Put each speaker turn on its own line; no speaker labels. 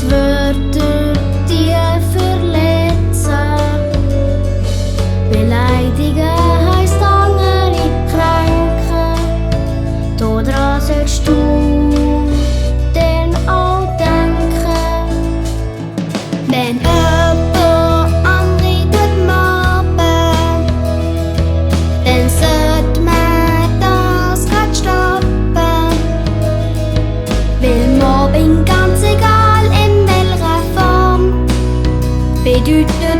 Hasswörter, die verletzen. Beleidigen heisst andere kränken. Daran sollst du dann auch denken. Wenn jemand andere mobben, dann sollte man das grad stoppen. Weil Mobbing, ganz egal in welcher Form, bedeutet